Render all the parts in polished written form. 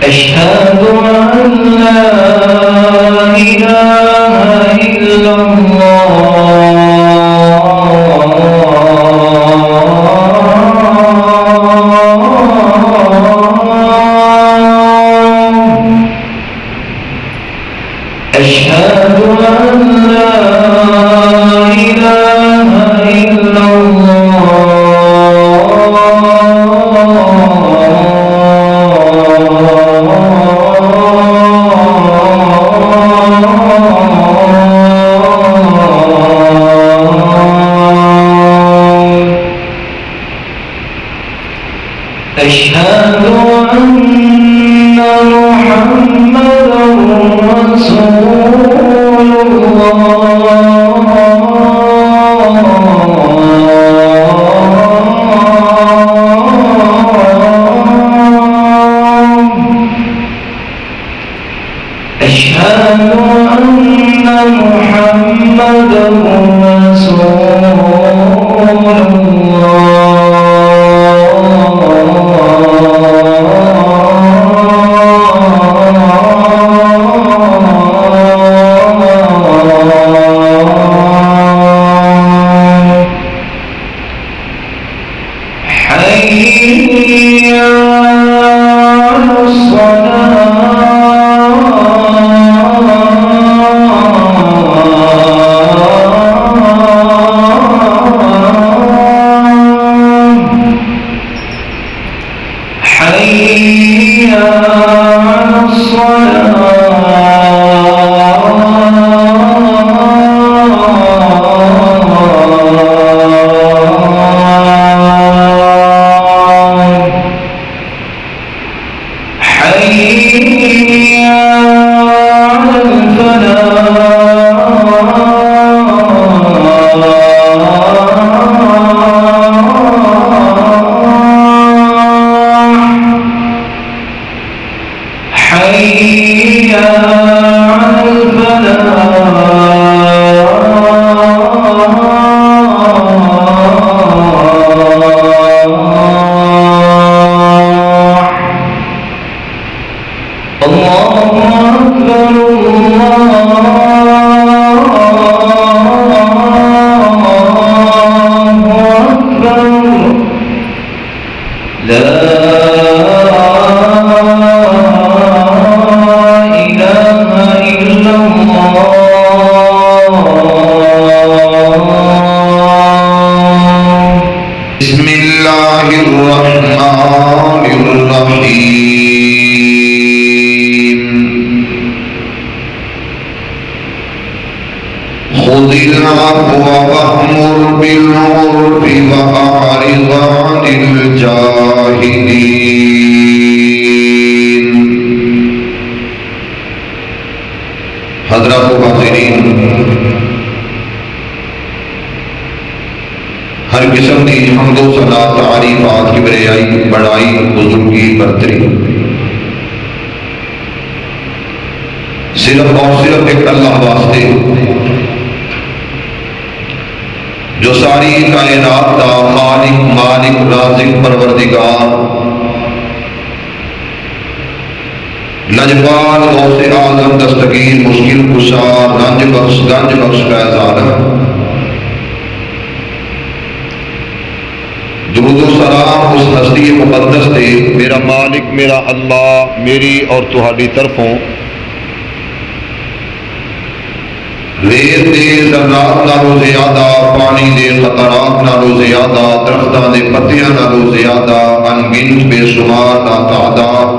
أشهد أن لا إله إلا أشهد أن لا إله إلا أشهد أن محمدا رسول أشهد أن محمدا رسول حي على حي على حي على حي على الله أكبر الله أكبر لا إله إلا الله بسم الله الرحمن الرحيم خذ العفو وأمر بالعرف وأعرض عن الجاهلين حضرات و حاضرین، ہر قسم کی حمد و ثنا تعریفات کی بڑائی بزرگی برتری صرف اور صرف ایک اللہ واسطے جو ساری کائنات کا خالق مالک رازق پروردگار لجپال غوث اعظم دستگیر مشکل کشا گنج بخش فیضان درود و سلام اس ہستی مقدس تے میرا مالک میرا اللہ میری اور تہاڈی طرفوں ریت دے ذرات نالو زیادہ پانی دے قطرات نالو زیادہ درختاں دے پتیاں نالو زیادہ انگنت بے شمار ناتعداد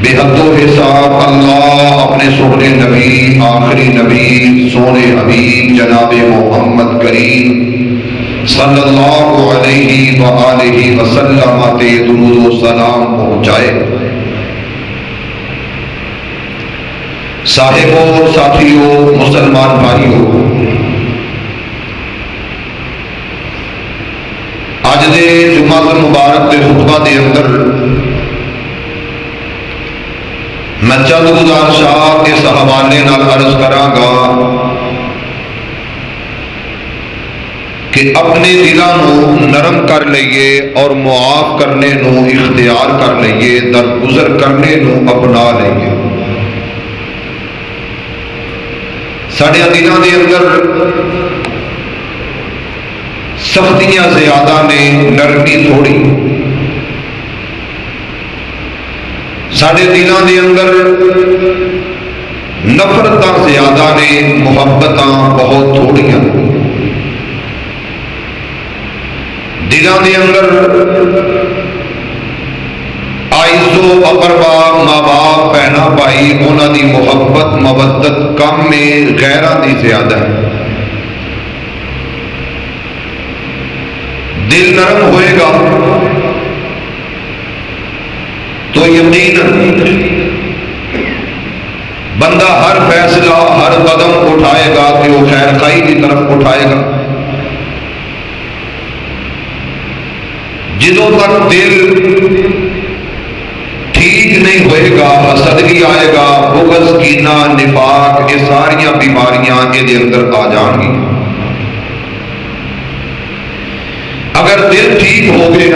بے حد و حساب اللہ اپنے سونے نبی آخری نبی سونے حبیب جناب محمد کریم صلی اللہ علیہ وآلہ وسلم تے درود و سلام پہنچائے۔ صاحبوں ساتھیوں مسلمان بھائیوں، اج دے جمعہ المبارک دے خطبہ دے اندر میں چند گزارشات اس حوالے نال عرض کراں گا کہ کہ اپنے دلوں نرم کر لئیے اور معاف کرنے نو اختیار کر لئیے، درگزر کرنے نو اپنا لئیے۔ ساڑھے دلوں کے اندر سختیاں زیادہ نے، نرمی تھوڑی۔ ساڑھے دلوں کے اندر نفرتاں زیادہ نے، محبتاں بہت تھوڑیاں۔ دلوں کے اندر آئزو اقربا، ماں باپ، بہنا بھائی، انہوں دی محبت مودت کم میں، غیراں دی زیادہ ہے۔ دل نرم ہوئے گا تو یقیناً بندہ ہر فیصلہ، ہر قدم اٹھائے گا کہ وہ خیر خائی کی طرف اٹھائے گا۔ جدوں تک دل ٹھیک نہیں ہوئے گا، حسدگی آئے گا، بغض، کینہ، نفاق، یہ ساریاں بیماریاں یہ اندر آ جان گی۔ اگر دل ٹھیک ہو گئے،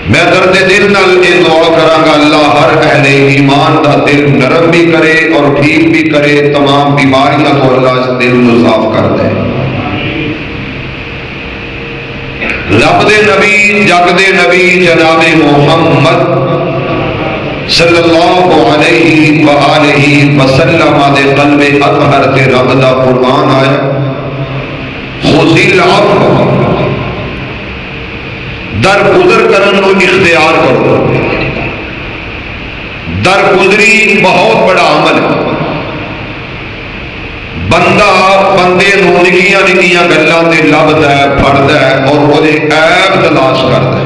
میں درد دل نال یہ دعا کراں گا، اللہ ہر اہل ایمان دا دل نرم بھی کرے اور ٹھیک بھی کرے، تمام بیماریاں کو اللہ اس دل کو صاف کر دے۔ رب دے نبی، جگ دے نبی جناب محمد صلی اللہ علیہ وآلہ وسلم دے قلب اطہر تے رب دا قرآن آیا، خذ العفو، درگزر کرن کو اختیار کرو۔ درگزری بہت بڑا عمل ہے۔ بندہ بندے نو نکیاں نکیاں گلاں تے لبدا ہے، پھڑدا ہے اور وہ عیب تلاش کردا ہے۔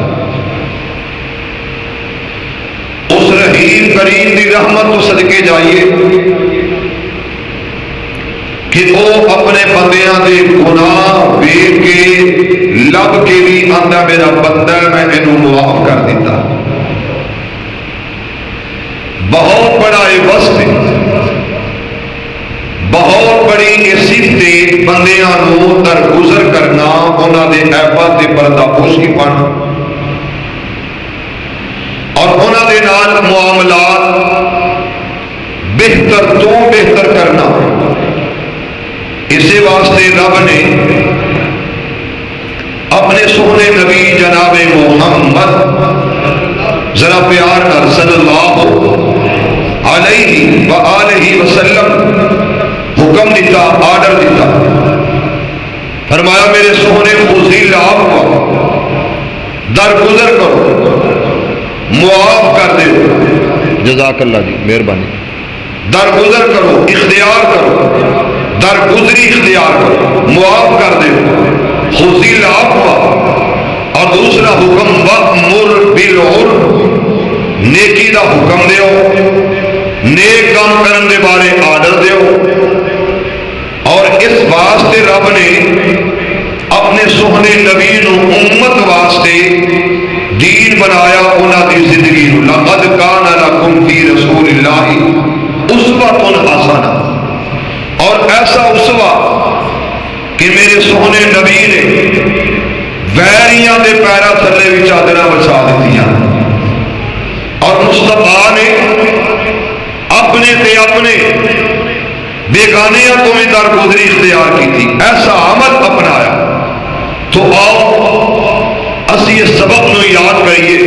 اس رحیم کریم دی رحمت تو صدقے جائیے کہ وہ اپنے بندیاں دے گناہ ویکھ کے لب کے بھی آندا میرا بندہ ہے، میں انہوں معاف کر دیتا۔ بہت بڑا یہ وصف ہے، بہت بڑی یہ صفت بندیاں نو درگزر کرنا، انہاں دے عیباں تے پردہ پوشی پانا اور انہاں دے نال معاملات بہتر تو بہتر کرنا۔ اسی واسطے رب نے اپنے سونے نبی جناب محمد، ذرا پیار کر، صلی اللہ علیہ وآلہ وسلم حکم دیتا، آرڈر دیتا، فرمایا میرے سونے خذ العفو، درگزر کرو، معاف کر دو۔ جزاک اللہ جی، مہربانی۔ درگزر کرو، اختیار کرو، درگزری اختیار کرو، معاف کر دے۔ خذ العفو، اور دوسرا حکم وأمر بالعرف، نیکی دا حکم دیو، نیک کام کرن دے بارے آرڈر دیو۔ اور اس واسطے رب نے اپنے سونے نبی نو امت واسطے دین بنایا، انہاں دی زندگی نو۔ لقد کان لکم فی رسول اللہ اسوۃ حسنہ، اور ایسا اسوہ کہ میرے سونے نبی نے ویریاں دے پیرا تھلے بھی چادراں بچھا دیتیاں، اور مصطفیٰ نے اپنے تے اپنے بیگانیاں تو بھی درگزری اختیار کی تھی، ایسا عمل اپنایا۔ تو آؤ اسی اس سبق نو یاد کریے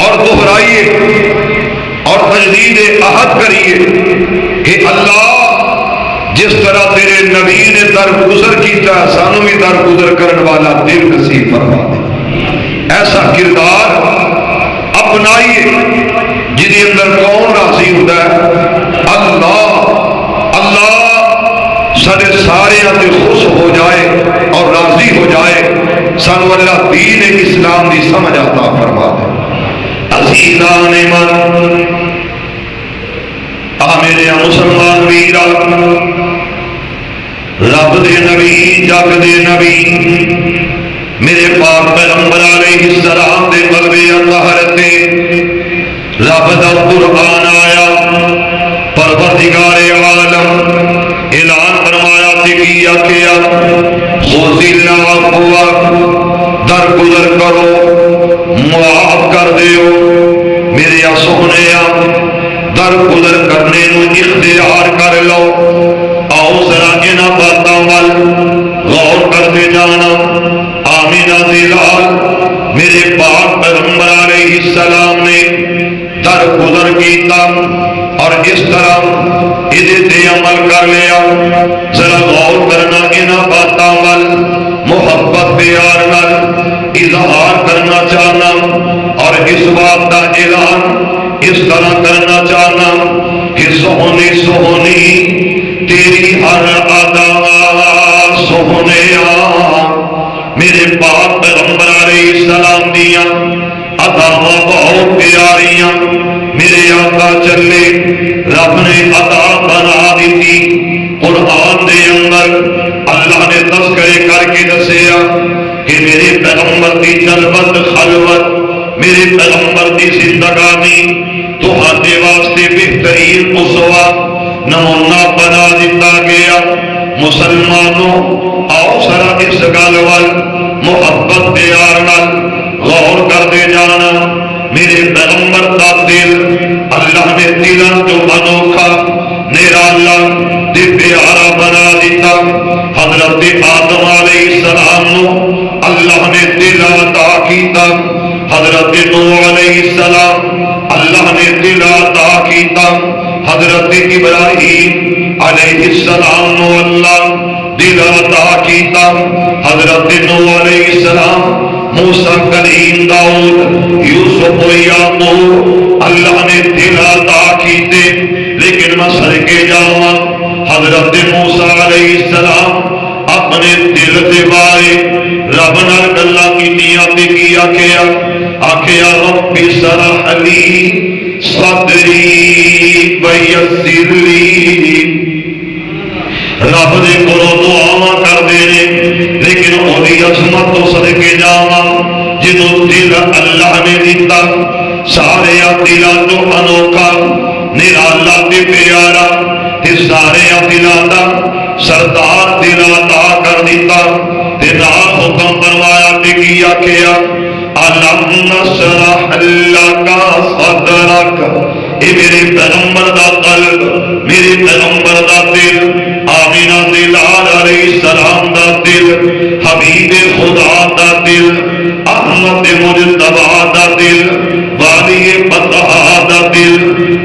اور دہرائیے اور تجدید عہد کریے کہ اللہ جس طرح تیرے نبی نے درگزر کیتا، سانو بھی درگزر کرن والا دل نصیب فرما دے۔ ایسا کردار اپنائیے جدی اندر کون راضی ہوتا ہے؟ اللہ۔ اللہ سارے تے خوش ہو جائے اور راضی ہو جائے، سانو اللہ دین اسلام دی سمجھ عطا فرما دے۔ عزیزان من، میرے مسلمان ویرا، رب دے نبی، جگ دے نبی، میرے پاک پیغمبر علیہ السلام دے قلب اطہر تے رب دا قرآن آیا، پروردگار عالم اعلان فرمایا تھی کی آکھیا خذل عفو درگزر کرو معاف کر دیو میرے سونے درگزر کرنے نو اختیار کر لو آؤ ذرا انہاں باتاں ول غور کرتے جانا آمینہ دی لال میرے پاک پیغمبر علیہ السلام نے درگزر کیتا اور اس طرح ادھے عمل کر لیا ذرا غور کرنا انہاں باتاں ول محبت پیار نال اظہار کرنا چاہنا اور اس بات کا اعلان اس طرح کرنا چاہنا کہ سونی سونی تیری ہر ادا سونیا میرے پاک پیغمبر علیہ السلام دیاں اداواں بہت پیاریاں میرے آقا چلے رب نے ادا بنا دیتی قرآن دے اندر اللہ نے تذکرے کر کے دسیا کہ میرے پیغمبر کی جلوت خلوت میرے پیغمبر کی زندگانی تہاڈے واسطے بہترین اسوہ نمونہ بنا دیتا گیا مسلمانوں آؤ سرا اس گل ول محبت پیار نال غور کرتے جانا میرے پیغمبر کا دل اللہ نے دلوں جو انوکھا نرالا تے پیارا بنا دیتا حضرت آدم علیہ السلام نو اللہ نے دل عطا کیتا حضرت نوح علیہ السلام اللہ نے دل عطا کیتا حضرت ابراہیم علیہ السلام نو اللہ دل عطا کیتا حضرت نوح علیہ السلام موسیٰ کلیم داؤد یوسف و یعقوب اللہ نے دل عطا کیتے لیکن میں سرکے جاواں حضرت موسیٰ علیہ السلام اپنے دل دے بارے رب نال گلاں کیتیاں تے کی آکھیا آکھیا رب اشرح لی صدری ویسر لی رب دے کولوں دعاواں کردے نے لیکن اودی عظمت تو صدقے جاواں جدوں دل اللہ نے دتا سارے دلاں تو انوکھا نرالا تے پیارا تے سارے دلاں دا سردار دل عطا کر دیتا تے نال حکم فرمایا تے کی آکھیا الم نشرح لک صدرک اے میرے پیغمبر دا قلب میرے پیغمبر دا دل آمینہ دلال علیہ السلام دا دل حبیب خدا دا دل احمد مجتبی دا دل والی بطحا دا دل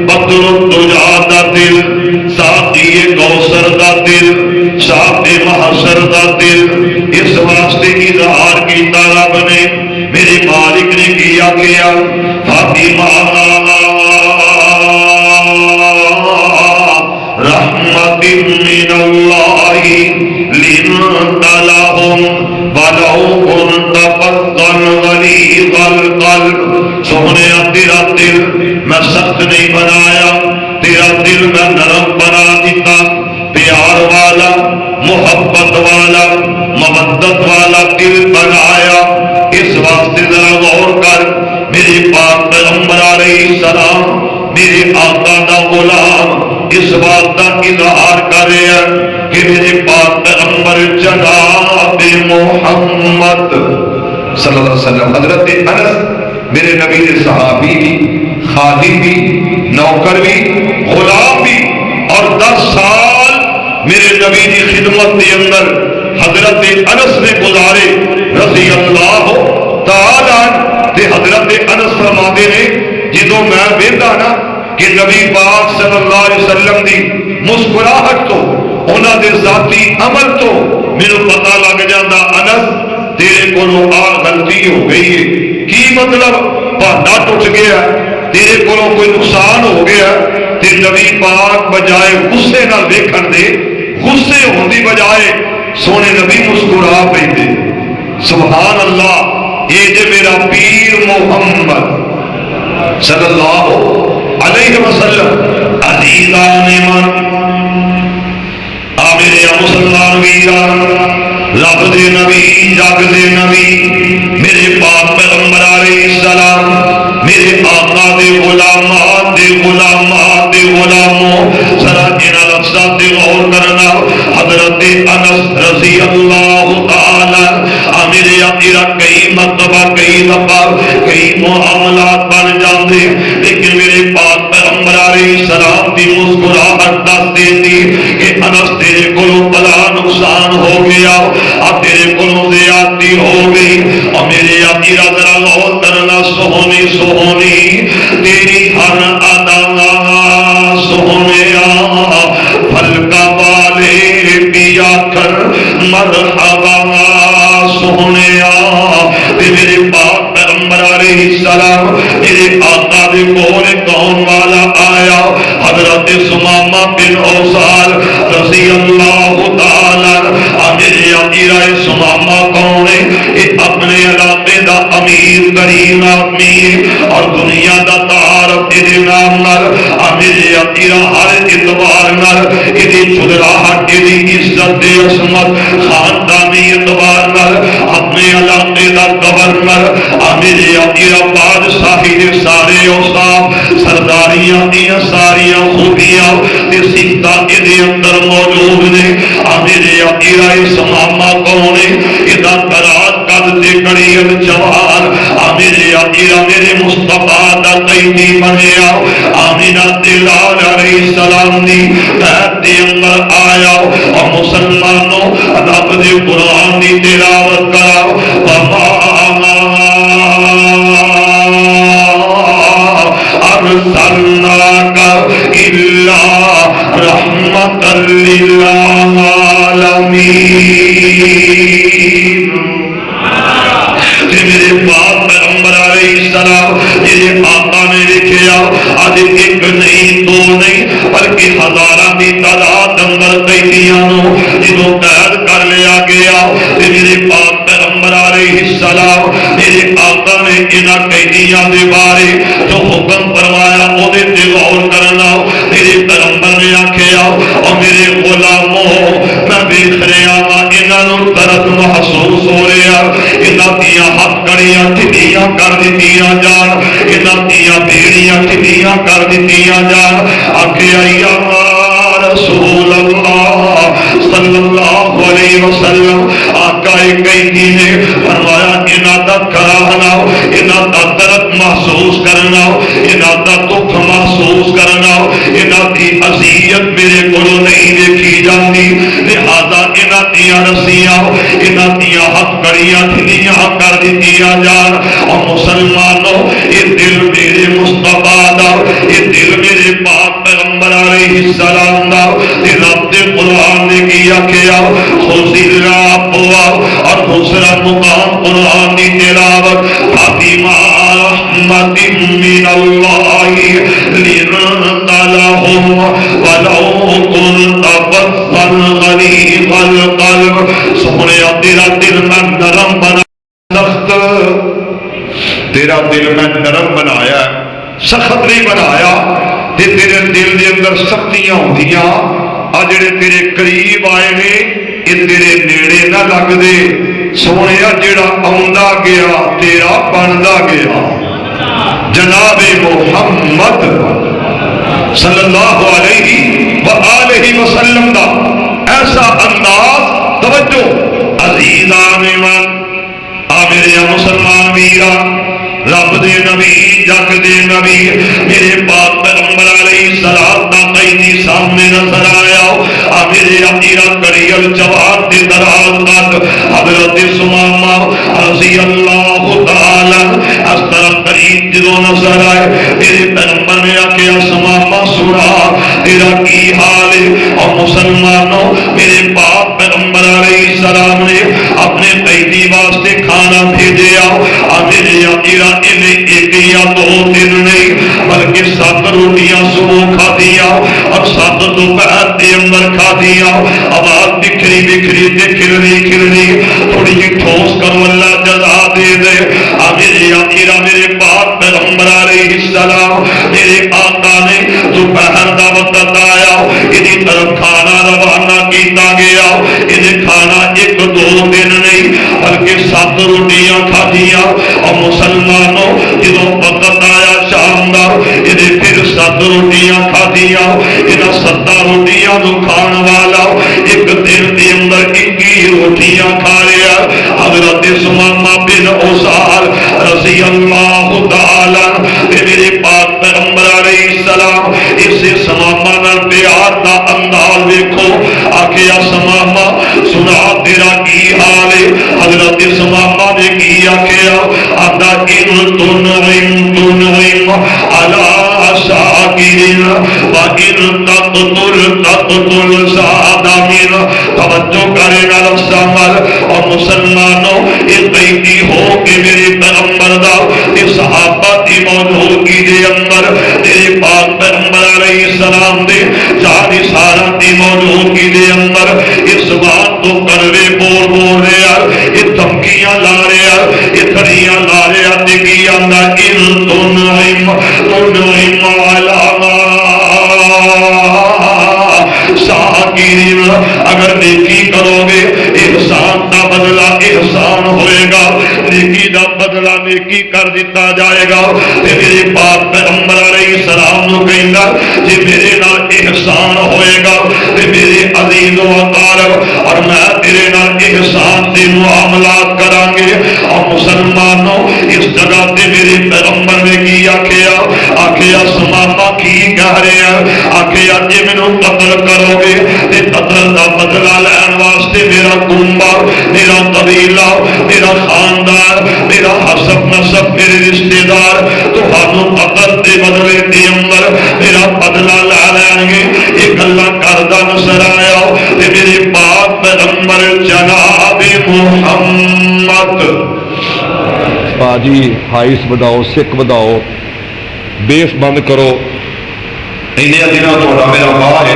بدر الدجا دا دل ساقی کوثر دا دل شاپ محشر دا دل اس واسطے اظہار کیتا رب نے میرے مالک نے کیا کیا فاطمہ رحمت من اللہ لنت لهم ولو كنت فظا غلیظ القلب سونے تیرا دل میں سخت نہیں بنایا تیرا دل میں نرم بنا دیتا پیار والا محبت والا مودت والا دل بنایا اس واسطے ذرا غور کر میرے پاک پیغمبر علیہ السلام میرے آقا دا غلام اس بات کا اظہار کر رہے ہیں کہ میرے پاک پیغمبر جناب محمد صلی اللہ علیہ وسلم حضرت انس میرے نبی کے صحابی بھی خادم بھی نوکر بھی غلام بھی اور 10 سال میرے نبی کی خدمت کے اندر حضرت انس نے گزارے رضی اللہ تعالی تے حضرت انس فرماتے نے جدوں میں ویکھدا نا کہ نبی پاک صلی اللہ علیہ وسلم دی مسکراہٹ تو انہاں دے ذاتی عمل تو مینوں پتہ لگ جاندا انس تیرے کولوں آ غلطی ہو گئی ہے کی مطلب بہانا ٹوٹ گیا تیرے کولوں کوئی نقصان ہو گیا تے نبی پاک بجائے غصے نال ویکھن دے غصے ہون دی بجائے سونے نبی مسکرا پیندے سبحان اللہ یہ جو میرا پیر محمد صلی اللہ علیہ وسلم عزیزان من میرے مسلمان ویران رب دے نبی جگ دے نبی میرے پاک پیغمبر علیہ السلام میرے آقا دے غلامات دے غلاموں ذرا انہاں لفظاں تے غور کرنا گیا حضرت انس رضی اللہ تعالی میرے آقا کئی مرتبہ کئی دفعہ کئی معاملات بن جاندے لیکن میرے پاک پیغمبر علیہ السلام دی مسکراہٹ دس دیتی کہ انس تیرے کولوں بلا نقصان ہو گیا اب تیرے کولوں زیادتی ہو گئی اور میرے آقا ذرا غور کرنا سہونی سہونی تیری ہر ادا سہونیا پھلکا والے پیا کر مرحبا سہونیا میرے پاک پیغمبر علیہ السلام میرے آقا دے کول کون والا آیا حضرت سمامہ بن اوصال رضی اللہ تعالی میرے آقا سمامہ کون ہے یہ اپنے علاقے دا امیر ترین آدمی اور دنیا دا تعارف دے نام نال میرے آقا ہر اعتبار نال یہ چدراہٹ یہ عزت دے عصمت خاندانی اعتبار نال اپنے علاقے دا گورنر میرے آقا بادشاہی دے سارے اوصاف سرداریاں دیاں ساریاں خوبیاں تے صفتاں دے اندر موجود نے میرے آقا سمامہ کون ہے ادا قرات قد تے کڑی جوان میرے آقا میرے مصطفیٰ دا قیدی بنیا آمینہ دلال علیہ السلام دی بیت دے اندر آیا اور مسلمانوں رب دے قرآن دی تلاوت کراؤ أرسلناك إلا رحمة للعالمين میرے باپ پیغمبر علیہ السلام میرے آقا نے لکھیا آج ایک نہیں دو نہیں بلکہ ہزارہ کی تعداد اندر قیدیاں جنہوں قید کر لیا گیا میرے باپ پیغمبر علیہ السلام میرے آقا نے انہاں قیدیاں دے بارے جو حکم فرمایا وہ دے غور کرنا میرے پیغمبر نے آکھیا اور میرے غلاموں میں دیکھ رہا ہاں انہاں درد محسوس ہو رہا انہاں دیاں ہاتھ کڑیاں ٹھڈیاں کر دتیاں جان انہاں دیاں بیڑیاں ٹھڈیاں کر دتیاں جان آکھیا یا رسول اللہ صلی اللہ علیہ وسلم آقا قیدی نے فرمایا انہاں دا کراہنا انہاں دا درد محسوس کرنا انہاں دا دکھ محسوس کرنا انہاں دی اذیت میرے کولوں نہیں دیکھی جاتی لہذا انہاں دیاں رسیاں انہاں دیاں ہتھ کڑیاں ٹھڈیاں کر دتیاں جان اور مسلمانوں یہ دل میرے مصطفیٰ دا یہ دل میرے پاک پیغمبر علیہ السلام دا رب دے قرآن نے کیا کیا خزر ابوا اور دوسرا مقام قرآن کی تلاوت فاطمہ رحمت من اللہ لنت لهم ولو كنت فظا غليظ القلب سونے تیرا دل میں نرم بنا سخت تیرا دل میں نرم بنایا سخت نہیں بنایا تیرے دل دے اندر سختیاں ہوندیاں آ جڑے تیرے قریب آئے نے یہ تیرے نیڑے نہ لگ دے سونے جڑا آندا گیا تیرا بندا گیا جناب محمد صلی اللہ علیہ وآلہ وسلم دا ایسا انداز توجہ عزیزان من میرے مسلمان میرا رب دے نبی جگ دے نبی میرے پاک پیغمبر علیہ السلام دا قیدی سامنے نظر آیا میرے آقا کڑی الجواب دے دراز قد حضرت سمامہ رضی اللہ تعالی اس طرف قریب جدو نظر آئے میرے پیغمبر نے آکھیا سمامہ سنا تیرا کی حال ہے اور مسلمانوں میرے پاک پیغمبر علیہ السلام نے اپنے قیدی واسطے کھانا بھیجیا میرے آقا انہیں ایک یا دو دن نہیں بلکہ 7 روٹیاں صبح کھا دیا اور 7 دوپہر کے اندر کھا دیا آواز بکھری بکھری تے کھلنی تھوڑی جی ٹھوس کرو اللہ جزا دے دے میرے آقا میرے پاک پیغمبر علیہ السلام میرے آقا نے دوپہر دا وقت آیا انہیں طرف کھانا روانہ کیتا گیا انہیں کھانا 1-2 دن نہیں بلکہ 7 روٹیاں کھا دیا اور مسلمانوں جدوں وقت آیا شام دا یہ پھر 7 روٹیاں کھادیاں، یہاں 7 روٹیاں نو کھان والا ایک دن کے اندر 21 روٹیاں کھا رہا۔ حضرت ثمامہ بن اسال رضی اللہ تعالی میرے پاک پیغمبر علیہ السلام اسے ثمامہ نال پیار دا انداز دیکھو، آکھیا ثمامہ سنا تیرا کی حال ہے؟ حضرت ثمامہ نے کی آکھیا؟ آتا ان تنعم علی شاکر وان تقتل صادمین۔ توجہ کرے گا لفظامل اور مسلمانوں اس بیتی ہو کہ میرے پیغمبر دا اس صحابہ دی موجودگی دے اندر میرے پاک پیغمبر علیہ السلام دے جاری سارا دی موجودگی دے اندر اس بات تو کروے بول رہے ہیں، یہ دھمکیاں لا رہے ہیں، یہ تھڑیاں لا رہے ہیں، دیکھی آندا ان تنعم علامہ شاکرین، اگر نیکی کرو گے احسان کا بدلہ احسان ہوئے گا، نیکی کا بدلہ نیکی کر دیتا جائے گا۔ میرے پاک پیغمبر علیہ السلام نو کہندا جی میرے نال احسان ہوئے گا تے میرے عزیز و اقارب اور میں تیرے نال احسان دے معاملات کران گے۔ اور مسلمانوں اس جگہ تے میرے پیغمبر نے کی آکھیا؟ آکھیا ثمامہ کی کہہ رہے ہیں؟ آکھیا جے مینوں قتل کرو گے تے قتل دا بدلہ لین واسطے میرا کنبہ، میرا قبیلہ، میرا خاندان، میرا حسب نسب، میرے رشتہ دار تہانوں قتل دے بدلے دے اندر میرا بدلہ لے لین گے۔ یہ گلاں کردا نظر آیا تے میرے پاک پیغمبر جناب محمد باجی ہائیس بداؤ، سکھ بداؤ، بیس بند کرو۔ انہیں دنوں تھوڑا میرا باہ ہے،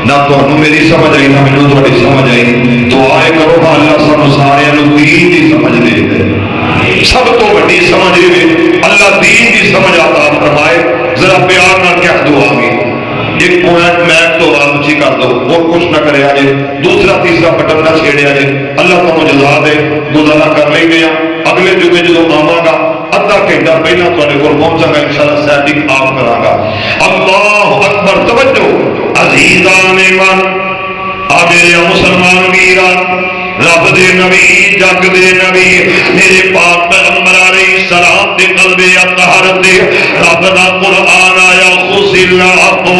نہ تمہیں میری سمجھ آئی نہ مینوں تھوڑی سمجھ آئی، دعائے کرو کہ اللہ سانو سارے دین کی سمجھ دے دے۔ سب تو بڑی سمجھ ہے اللہ دین کی سمجھ عطا فرمائے۔ ذرا پیار نہ کہہ دعا گی ایک پوائنٹ میں تو اچھی کر دو اور کچھ نہ کرے آجے، دوسرا تیسرا بٹن نہ چھیڑے آجے۔ اللہ کو جزا دے، گزارا کر لیں گے۔ اگلے جمعے جدو آواں گا ادھا گھنٹہ پہلا تھوڑے کو پہنچا گا، انشاءاللہ سیٹنگ آپ کرا گا۔ اللہ اکبر، توجہ عزیزان من، آ میرے مسلمان ویران، رب دے نبی، جگ دے نبی، میرے پاک پیغمبر علیہ السلام دے قلب اطہر دے رب دا قرآن آیا خذل العفو۔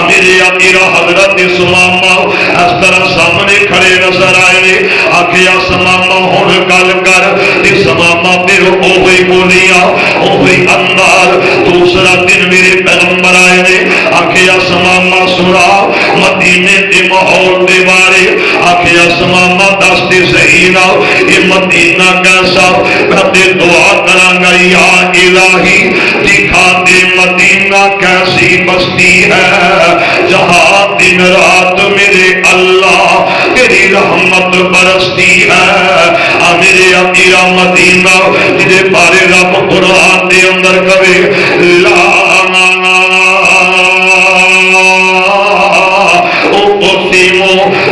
میرے امیرا حضرت ثمامہ اس طرح سامنے کھڑے نظر آئے نے، آکھیا ثمامہ ہن گل کر۔ تے ثمامہ پھر اوہی بولیا، اوہی انداز۔ دوسرا دن میرے پیغمبر آئے نے، آکھیا ثمامہ سنا مدینے دے ماحول دے بارے، آکھیا ثمامہ دستے صحیح نہ یہ مدینہ کیسا؟ میں دعا کرانگا یا الہی دکھا دے مدینہ کیسی بستی ہے جہاں دن رات میرے اللہ تیری رحمت برستی ہے۔ میرے امیرا مدینہ جدے بارے رب قرآن دے اندر کبھی لا اقسم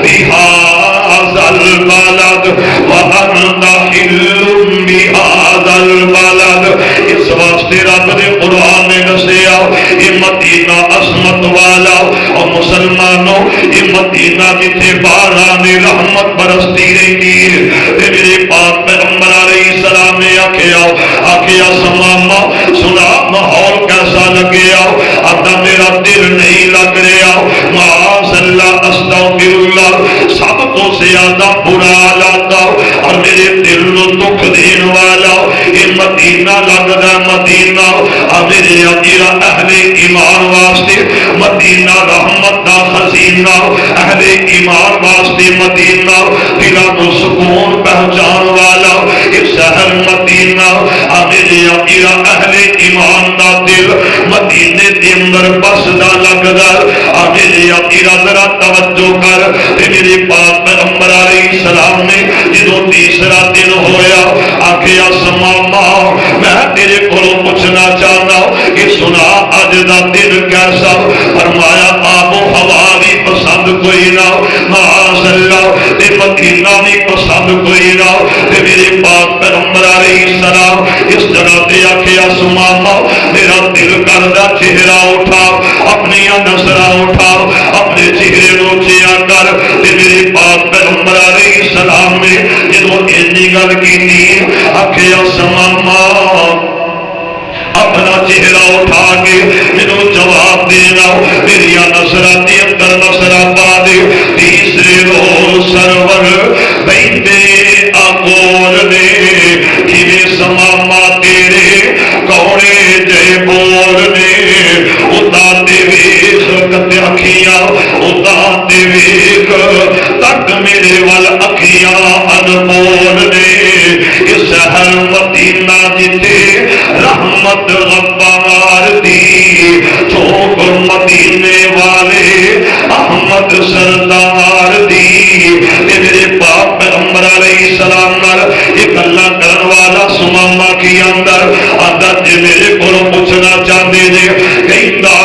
بہذا البلد وانت حل بہذا البلد۔ اس واسطے رب نے قرآن میں دسیا یہ مدینہ عظمت والا، اور مسلمانوں یہ مدینہ جتنے باران رحمت برستی رہتی ہے۔ میرے پاک پیغمبر علیہ السلام نے آکھیا ثمامہ سنا ماحول کیسا لگیا؟ آتا میرا دل نہیں لگ رہا، معاذ اللہ استغفر اللہ، سب کو زیادہ برا لگتا اور میرے دل نو دکھ دین والا یہ مدینہ لگتا۔ مدینہ میرے امیرا اہل ایمان واسطے مدینہ رحمت دا خزینہ، اہل ایمان واسطے مدینہ دلاں نو سکون پہچان والا یہ شہر مدینہ۔ میرے امیرا اہل ایمان دا دل مدینے دے اندر بسدا لگدا۔ میرے امیرا ذرا توجہ کر، میرے پاک پیغمبر علیہ السلام نے جدو تیسرا دن ہویا آکھیا ثمامہ میں تیرے کو پوچھنا چاہتا کہ سنا اج دا دن کیسا؟ فرمایا آب و ہوا بھی پسند کوئی نہ، معاذ اللہ تے مدینہ بھی پسند کوئی نہ۔ تے میرے پاک پیغمبر علیہ السلام اس جگہ تے آکھیا ثمامہ میرا دل کردا چہرہ اٹھا، اپنی نظراں اٹھا، اپنے چہرے نو چیا کر۔ تے میرے پاک پیغمبر علیہ السلام نے جدوں اینی گل کیتی آکھیا سماما اپنا چہرہ اٹھا کے مینوں جواب دینا، میری نظراں دے اندر نظراں پا دے۔ تیسرے روز سرور بیٹھے آکول نے کیویں سماما تیرے کوڑے جے بول نے ادا تے ویکھ کتے اکھیاں ادا تے ویکھ تک میرے ول اکھیاں انمول نے۔ اس شہر مدینہ جتے رحمت غفار دی چوک مدینے والے احمد سردار دی۔ میرے پاک پیغمبر علیہ السلام نال یہ گلاں کرن والا سماما کی اندر آدھا جی میرے کو پوچھنا چاہتے جی کہندا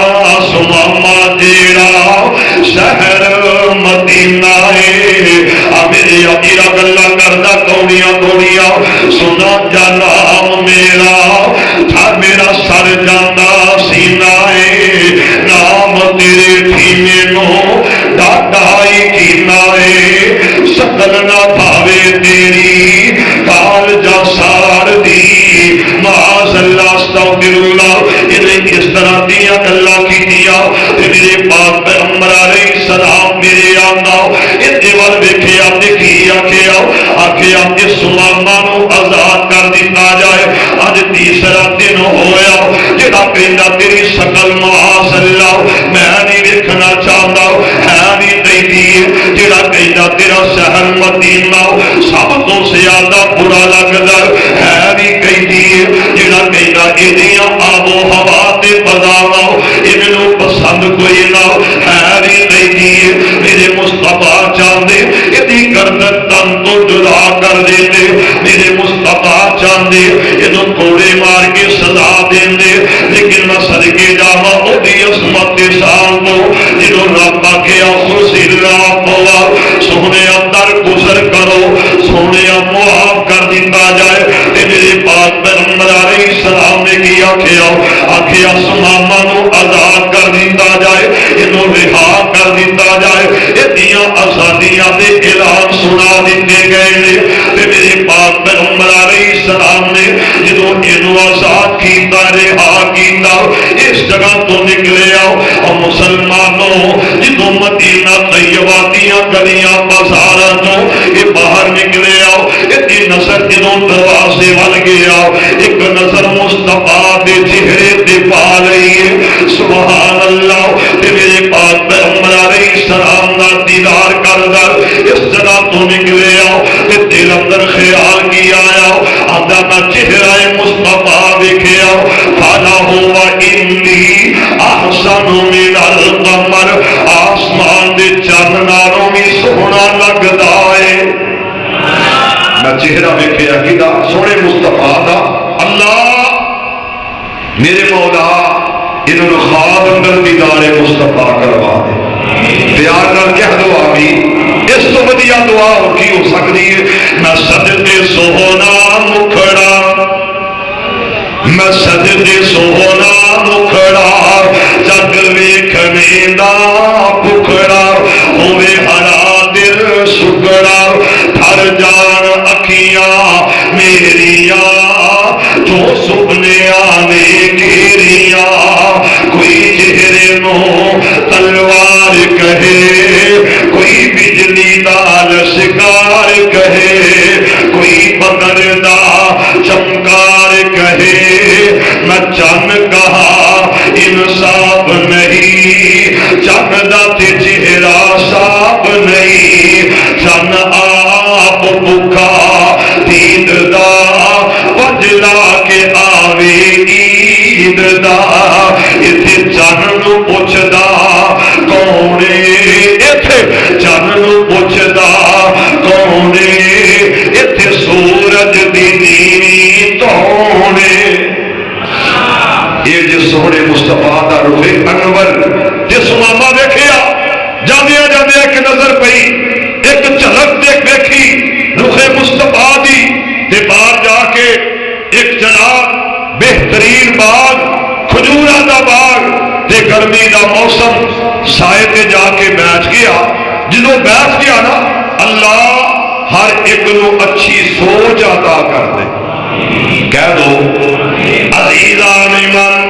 سماما جیڑا شہر مدینہ ہے میرے اکیرا گلاں کردا کوڑیاں کوڑیاں سنا جا نام میرا تھا میرا سر جانا سینہ ہے نام تیرے تھیمے نو ڈاڈائی کینا ہے شکل نہ بھاوے تیری کال جا سار دی معاذ اللہ استغفر اللہ۔ انہیں اس طرح دیا گلاں کیتیاں میرے پاک پیغمبر علیہ السلام میرے آقا ادھے ول ویکھیا دیکھیا آکھیا اس سماما نو آزاد کر دتا جائے۔ اج تیسرا دن ہویا جڑا کہندا تیری شکل معاذ اللہ میں نہیں ویکھنا چاہتا ہے نہیں دئی جڑا کہندا تیرا شہر مدینہ سب تو زیادہ برا لگدا ہے نہیں کہندی جڑا کہندا ایدیاں آب و ہوا تے بداواں اینو پسند کوئی نہ ہے نہیں دئی۔ میرے مصطفیٰ چاہندے ایدی گردن تن تو جدا کر دیندے، میرے مصطفیٰ چاہندے اینو کوڑے مار کے سزا دیندے، لیکن میں صدقے جاواں اودی عظمت دے شان تو جدوں رب آکھیا خسرا پوا سونے اندر گزر کرو سونے معاف کر دیتا جائے۔ تے میرے پاک پیغمبر علیہ السلام نے کی آکھیا سماما نو آزاد کر دیتا جائے، اینو رہا کر دیتا جائے۔ ایدیاں آزادیاں دے اعلان سنا دیتے گئے نے۔ تے میرے پاک پیغمبر علیہ السلام نے جدوں اینو آزاد کیتا رہا کیتا اس جگہ تو نکلے آؤ اور مسلمانوں جدوں مدینہ طیبہ دیاں گلیاں بازاراں تو یہ باہر نکلے آؤ ایدی نظر جدوں دروازے ول گیا ایک نظر مصطفیٰ دے چہرے تے پا لئیے سبحان اللہ۔ تے میرے پاک پیغمبر علیہ السلام دا دیدار کردا اس جگہ تو نکلے آؤ تے دل اندر خیال کی آیا آدھا میں چہرہ مصطفیٰ ویکھیا فانا ہوا انی احسن من القمر آسمان دے چن نالوں بھی سونا لگدا ہے۔ میں چہرہ ویکھیا کیدا سونے مصطفیٰ دا اللہ میرے مولا انہوں خواب اندر دیدار مصطفیٰ کروا دے۔ پیار نال کہہ دو آمین۔ اس تو ودیا دعا کی ہو سکتی ہے میں صدقے سونا مکھڑا میں صدقے سونا مکھڑا جگ ویکھنے دا بکھڑا ہوے ہرا دل سکڑا تھر جان اکھیاں میریاں جو سپنیاں نے گھیریاں کوئی چہرے نو تلوار کہے کوئی بجلی دا لشکار کہے کوئی بدر دا چمکار کہے میں چن کہا انصاف نہیں چن دا تے چہرہ صاف نہیں چن آپ بکھا دید دا وجلا کے آوے عید دا اتھے چن نو پوچھدا کونے اتھے چن نو پوچھدا کونے اتھے سورج دی نیوی تونے۔ یہ جس سونے مصطفیٰ دا روح انور جس ماما دیکھیا جاندیا جاندیا ایک نظر پئی ایک جھلک دیکھ دیکھی روح مصطفیٰ دی تے باہر جا کے ایک جناب بہترین باغ کھجوراں دا باغ تے گرمی دا موسم سائے تے جا کے بیٹھ گیا. جدوں بیٹھ گیا نا اللہ ہر ایک نو اچھی سوچ عطا کر دے. کہہ دو عزیزان ایمان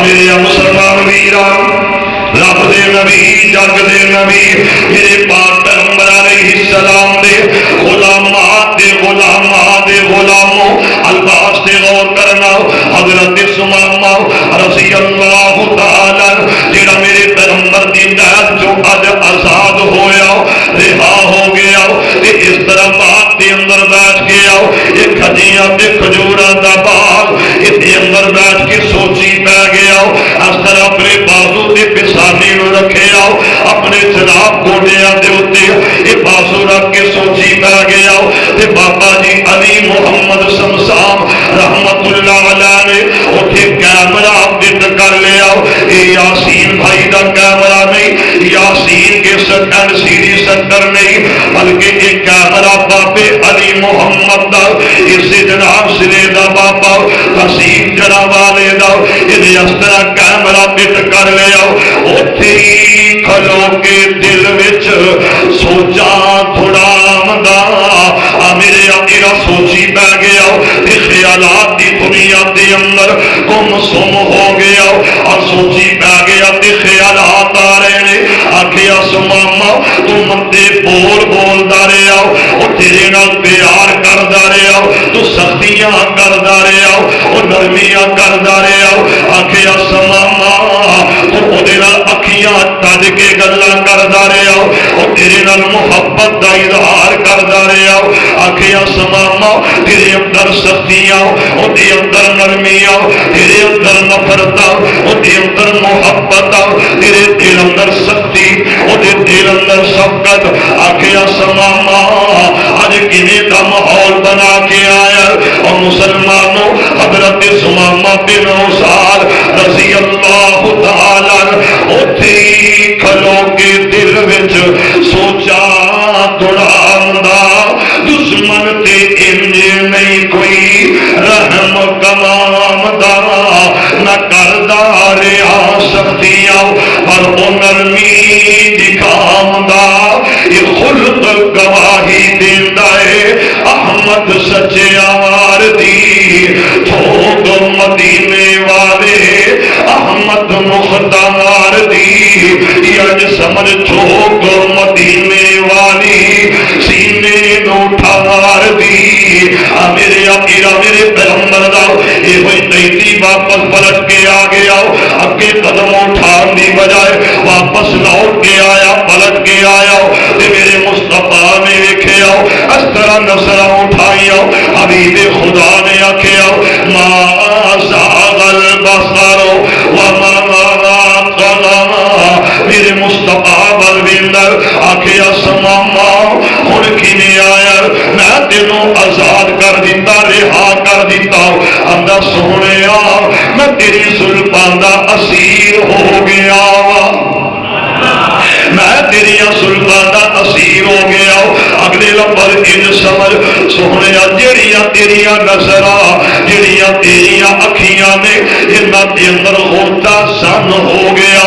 میرے مسلمان ویران رب دے نبی جگ دے نبی میرے پاک پیغمبر علیہ السلام دے غلامات دے غلامات دے غلاموں الفاظ تے غور کرنا. حضرت ثمامہ رضی اللہ تعالی جڑا میرے پیغمبر دی قید جو اج آزاد ہویا رہا ہو گیا تے اس طرح باغ دے اندر بیٹھ گیا. یہ کھجیاں تے کھجوراں دا باغ اس اندر بیٹھ کے سوچی پہ گیا. اس طرح اپنے بازو تے پسانی نو رکھے آؤ اپنے جناب گوڈیاں دے اوتے یہ بازو رکھ کے سوچی پہ گیا. تے بابا جی علی محمد شمسام رحمت اللہ علیہ نے اوتھے کیمرہ فٹ کر لیا. یہ یاسین بھائی دا کیمرہ نہیں، یاسین کے سیکنڈ سیری سینٹر نہیں، بلکہ یہ کیمرہ بابے علی محمد دا اس جناب سرے دا بابا تحسین جناب والے دا یہ اس طرح کیمرہ فٹ کر لیا. اوتھے ہی کھلو کے دل وچ سوچا تھوڑا آمدا میرے اپنا سوچی پہ گیا. خیالات دی دنیا دے اندر گم سم ہو گیا اور سوچی پہ گیا تے خیالات آ رہے نے. آخیا ثمامہ تو مندے بول بولدا رہیا او تیرے نال پیار کردا رہیا تو سختیاں کردا رہیا او نرمیاں کردا رہیا. آخیا ثمامہ تو اودے نال اکھیاں ٹڈ کے گلاں کردا رہیا او تیرے نال محبت دا اظہار کردا رہیا. آخیا ثمامہ تیرے اندر سختیاں او دے اندر نرمیاں تیرے اندر نفرتاں او دے اندر محبت تیرے دل اندر سختی او دے دل اندر شفقت. آخیا ثمامہ اج کیویں دا ماحول بنا کے آیا اور مسلمانوں حضرت ثمامہ بن اسال رضی اللہ تعالی اوتھے کھلو کے دل وچ سوچا دوڑاندا دشمن تے انج نہیں کوئی رحم کمام دا نہ کردا رہا سختیاں پر او نرمی دکھاوندا. یہ خلق گواہی دیندا ہے احمد سچے یار دی تھوک مدینے والے احمد مختار دی. اج سمجھ تھوک مدینے والی سینے نو ٹھار دی. میرے آقا میرے پیغمبر دا یہ ہوئی تیتی واپس پلٹ کے آ گیا اگے قدم اٹھان دی بجائے واپس لوٹ کے آیا پلٹ کے آیا تے میرے مصطفیٰ نے ویکھیا اس طرح نظر اٹھائی حبیب خدا نے آکھیا ما زاغ البصر وما طغى. میرے مصطفیٰ بلوندر آکھیا ثمامہ ہن کیویں آیا میں تینوں آزاد کر دیتا رہا کر دیتا. آندا سونیا میں تیری زلفاں دا اسیر ہو گیا میں تیریا زلفاں دا اسیر ہو گیا. اگلے لفظ ان سمجھ سونے جڑیاں تیریا نظراں جڑیاں تیریا اکھیاں نے انہاں دے اندر غوطہ سن ہو گیا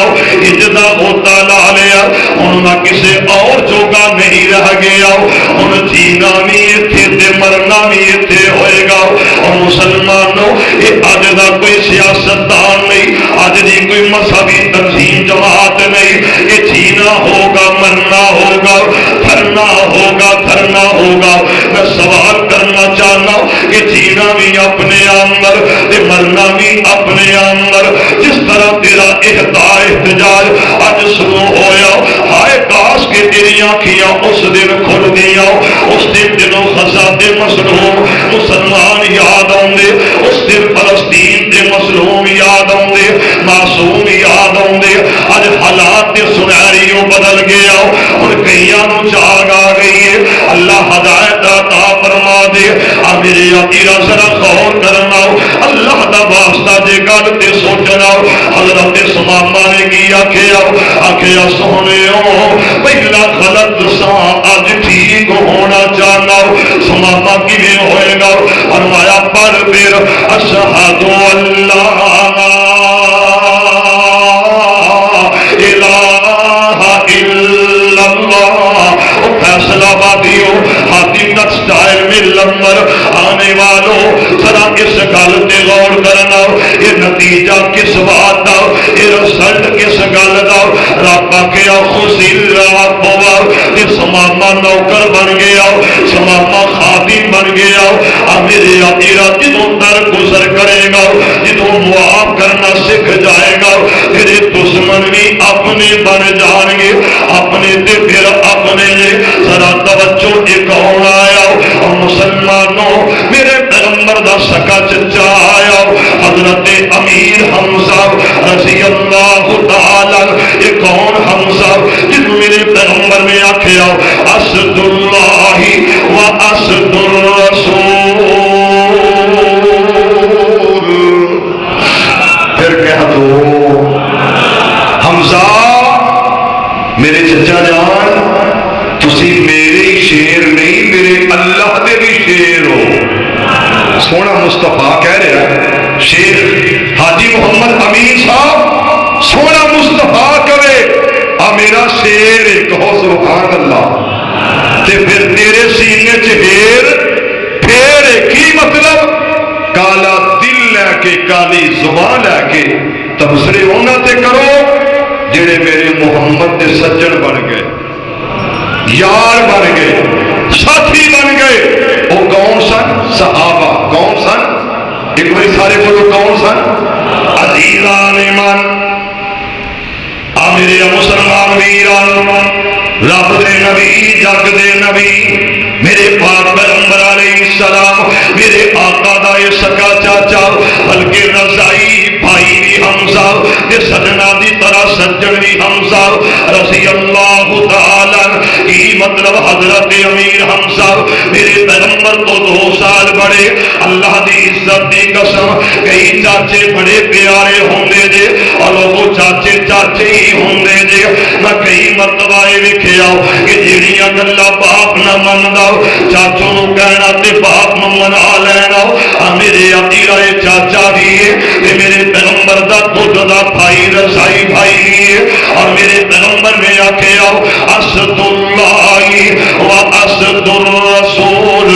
اجدا غوطہ لا لیا. ہن میں کسے اور جوگا نہیں رہ گیا. ہن جینا بھی ایتھے تے مرنا بھی ایتھے ہوئے گا. اور مسلمانوں یہ اج دا کوئی سیاستدان نہیں اج دی کوئی مذہبی تنظیم جماعت نہیں. یہ جینا ہوگا مرنا ہوگا تھرنا ہوگا دھرنا ہوگا. میں سوال کرنا چاہنا کہ جینا بھی اپنے اندر تے مرنا بھی اپنے اندر. جس طرح تیرا احتجاج اج شروع ہویا ہائے کاش کہ تیری آنکھیاں اس دن کھل گیا اس دن دنوں خزا دے مظلوم مسلمان یاد آؤندے اس دن فلسطین دے مظلوم یاد آؤندے معصوم یاد آؤندے. اج حالات دے سنہریوں بدل گیا اور کئیاں نو جاگ آ گئی ہے. اللہ ہدایت عطا فرما دے. میرے آقا ذرا غور کرنا اللہ دا واسطہ جے گل تے سوچنا. حضرت ثمامہ نے کی آکھیا آکھیا سونےو پہلا غلط سا اج ٹھیک ہونا چاہنا. ثمامہ کیویں ہوئے گا فرمایا پر پھر اشہد اللہ الہ الا اللہ۔ فیصلہ بادیو ہاتھی ٹیکسٹائل مل اندر آنے والوں ذرا اس گل تے غور کرنا، یہ نتیجہ کس بات دا، یہ رزلٹ کس گل دا؟ رب آکھیا خذل ربوا، یہ سماما نوکر بن گیا، سماما خادم بن گیا۔ میرے آتیرا جدوں در گزر کرے گا، جدوں معاف کرنا سکھ جائے گا، تیرے دشمن بھی اپنے بن جان گے، اپنے تے پھر اپنے لے۔ ذرا توجہ ایک اور آیا اور مسلمانوں میرے پیغمبر دا سکا چچا آیا حضرت امیر حمزہ رضی اللہ تعالی، ایک اور حمزہ جن میرے پیغمبر میں آکھیا اسد اللہ و اسد الرسول، پھر کہہ دو حمزہ میرے چچا جان تسی میرے ہی شیر نہیں، میرے اللہ دے بھی شیر ہو۔ سونا مصطفیٰ کہہ رہا ہے، شیخ حاجی محمد امین صاحب سونا مصطفیٰ کرے آ میرا شیر ہے، کہو سبحان اللہ۔ تے پھر تیرے سینے چہیر پھر کی مطلب؟ کالا دل لے کے کالی زبان لے کے تبصرے ہونا تے کرو جڑے میرے محمد دے سجن بن گئے، یار بن گئے، ساتھی بن گئے۔ وہ کون سن؟ صحابہ۔ کون سن؟ ایک بار سارے بولو کون سن؟ عزیزان ایمان آ میرے مسلمان ویران، رب دے نبی جگ دے نبی میرے پاک پیغمبر علیہ السلام، میرے آقا دا یہ سکا چاچا بلکہ رضائی بھائی بھی حمزہ تے سجنا دی طرح سجن بھی حمزہ رضی اللہ تعالی۔ کی مطلب حضرت امیر حمزہ میرے پیغمبر تو 2 سال بڑے، اللہ دی عزت دی قسم کئی چاچے بڑے پیارے ہوندے جے اور وہ چاچے چاچے ہی ہوندے جے۔ میں کئی مرتبہ یہ ویکھیا کہ جڑیاں گلاں باپ نہ مندا چاچوں نو کہنا تے باپ نو منا لینا۔ میرے عقیدہ یہ چاچا بھی ہے تے میرے پیغمبر دا خود دا بھائی رضائی بھائی بھی ہے، اور میرے پیغمبر نے آکھیا اسد اللہ و اسد الرسول۔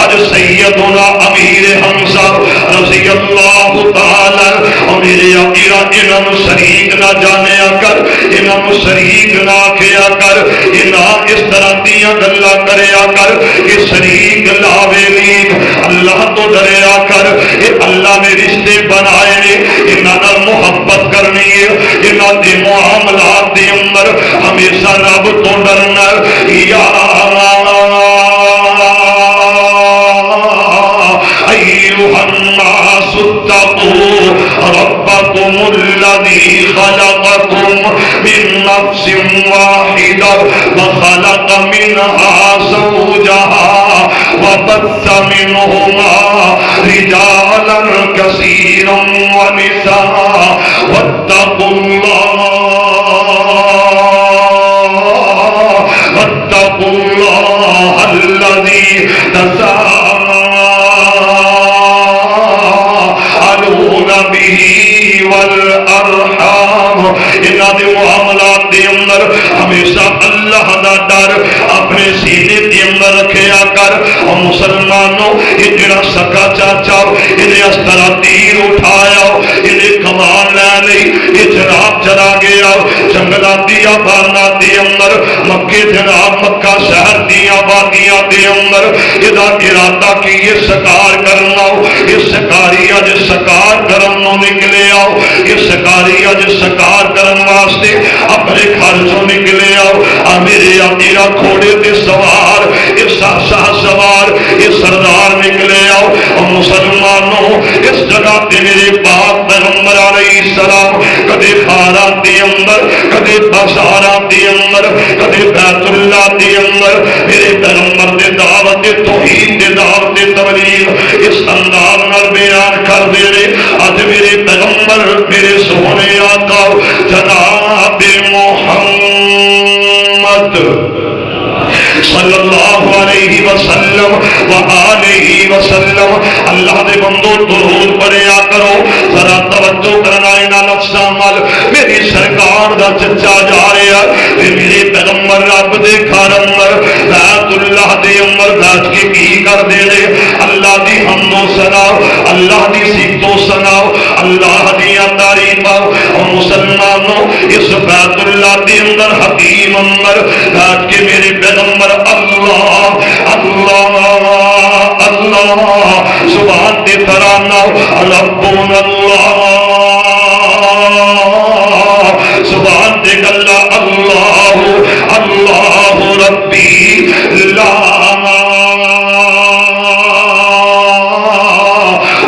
اج سیدنا امیر حمزہ رضی اللہ تعالی اور میرے عقیدہ انہاں نو شریک نہ جانیا کر، انہاں نو شریک نہ آکھیا کر، انہاں اس طرح دیاں گلاں کریا کر کہ شریک لاوے نیک، اللہ تو ڈریا کر، یہ اللہ نے رشتے بنائے نے، انہاں نال محبت کرنی ہے، انہاں دے معاملات دے اندر ہمیشہ رب تو ڈرنا۔ یا ایھا الناس اتقوا ربکم الذی خلقکم من نفس واحدہ وخلق منها زوجها وبث منهما رجالا كثيرا ونساء واتقوا الله الذي تساءلون به والارحام۔ انہاں دے معاملات دے اندر ہمیشہ اللہ دا ڈر اپنے سینے دے اندر رکھیا کر۔ اور مسلمانوں یہ جڑا سکا چاچا انہیں اس طرح تیر اٹھایا، انہیں کمان لے لئی، یہ جناب چلا گیا جنگلاں دی آبادیاں دے اندر، مکے جناب مکہ شہر دی آبادیاں دے اندر یہ ارادہ کی یہ شکار کرنا، یہ شکاری اج شکار کرنوں نکلے آؤ، یہ شکاری اج شکار کرن واسطے اپنے گھر چوں نکلے آؤ۔ میرے آقا گھوڑے تے سوار یہ شاہ سوار یہ سردار نکلے آؤ۔ اور مسلمانوں اس جگہ تے میرے پاک پیغمبر علیہ السلام کدے خارات دے اندر، کدے بازارات دے اندر، کدے بیت اللہ دے اندر میرے پیغمبر دے دعوت توحید دے دعوت تبلیغ اس انداز نال بیان کر دے رہے۔ اج میرے پیغمبر میرے سونے آقا جناب محمد صلی اللہ علیہ وسلم وآلہ وسلم، اللہ دے بندو درود پڑھیا کرو، ذرا توجہ کرنا میری سرکار دا چچا جا رہا ہے میرے پیغمبر رب دے گھر اندر بیت اللہ دے اندر بیٹھ کے کی کر دے لے اللہ دی حمد و ثنا اللہ دی صفت و ثنا اللہ دی تعریف اور مسلمانوں اس بیت اللہ دے اندر حکیم اندر بیٹھ کے میرے پیغمبر اللہ اللہ اللہ سبحان دے ترانہ ربنا اللہ سبحان دے اللہ اللہ اللہ ربی لا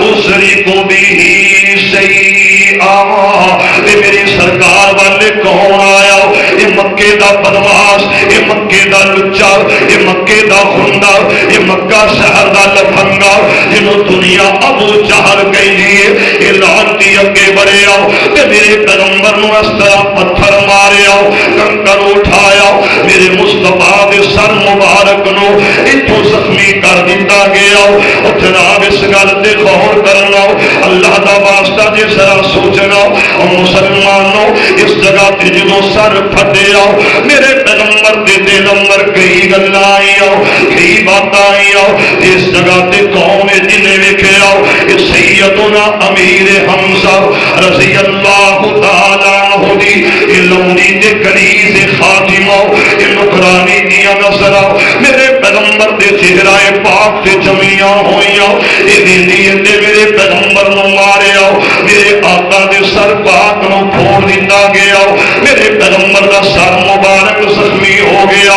اشرک به شیئا میری سرکار والے کون آیا یہ مکے دا بدماش یہ مکے دا لچا یہ مکے دا خندا یہ مکہ شہر دا لفنگا جنہوں دنیا ابو جہل کہی ہے یہ لعنتی اگے بڑھے آؤ تے میرے پیغمبر نو اس طرح پتھر مارے آؤ کنکر اٹھایا میرے مصطفیٰ دے سر مبارک نو اتھو زخمی کر دیتا گیا اور جناب اس گل تے غور کرنا اللہ دا واسطہ جے ذرا سوچنا اور مسلمانوں اس جگہ تے جدوں سر پھٹے آؤ میرے پیغمبر دے دل اندر کئی گلاں آئی آؤ کئی باتاں آئی آؤ اس جگہ تے کون ہے جنہیں ویکھے آؤ یہ سیدنا امیر حمزہ رضی اللہ تعالیٰ عنہ دی یہ لونی تے کنیز خاتمہ یہ نکرانی دیا نظر آؤ میرے پیغمبر دے چہرہ پاک تے جمیاں ہوئی آؤ یہ دیندی تے میرے پیغمبر نو مارے آؤ میرے آقا دے سر پاک نو پھوڑ دیتا گیا میرے پیغمبر دا سر مبارک زخمی ہو گیا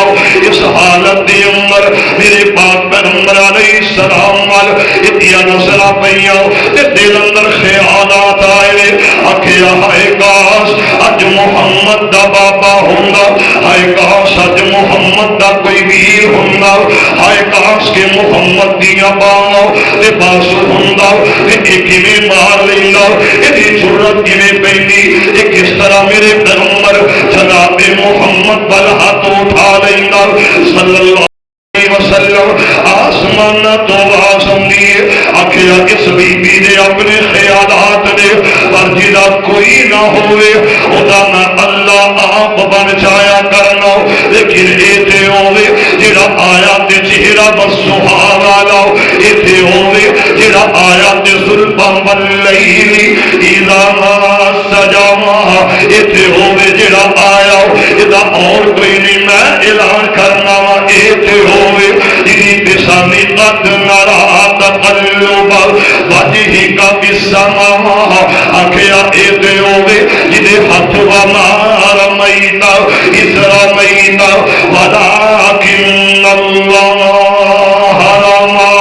اس حالت دے اندر میرے پاک پیغمبر علیہ السلام وال اتیا نظر پئیاں تے دل اندر خیالات آئے آکھیا ہائے کاش اج محمد دا بابا ہوندا ہائے کاش اج محمد دا کوئی ویر ہوندا ہائے کاش کے محمد دیاں باواں تے باسو ہوندا تے کیویں مار لیندا ایدی ضرورت کیویں پیندی اے کس طرح میرے پیغمبر جناب محمد بل ہاتھ اٹھا لینا صلی اللہ علیہ وسلم آسمان تو آواز آندی ہے آخیا اس بی بی نے اپنے خیالات نے پر جدا کوئی نہ ہوئے ادا میں اللہ آپ بن جایا کرنا لیکن ایتے ہوئے جڑا آیا تے چہرہ بس سہاوالا ایتے ہوئے جڑا آیا تے ظلفاں واللیل اذا سجاوا ایتے ہوئے جڑا آیا ادا اور کوئی نہیں میں اعلان کرنا وا ایتے ہوئے جی پسانی قد نرا تقلب وجهك في السماء آخیا ایتے ہوئے جدے ہاتھ وما رمیت اذ رمیت ولکن اللہ رما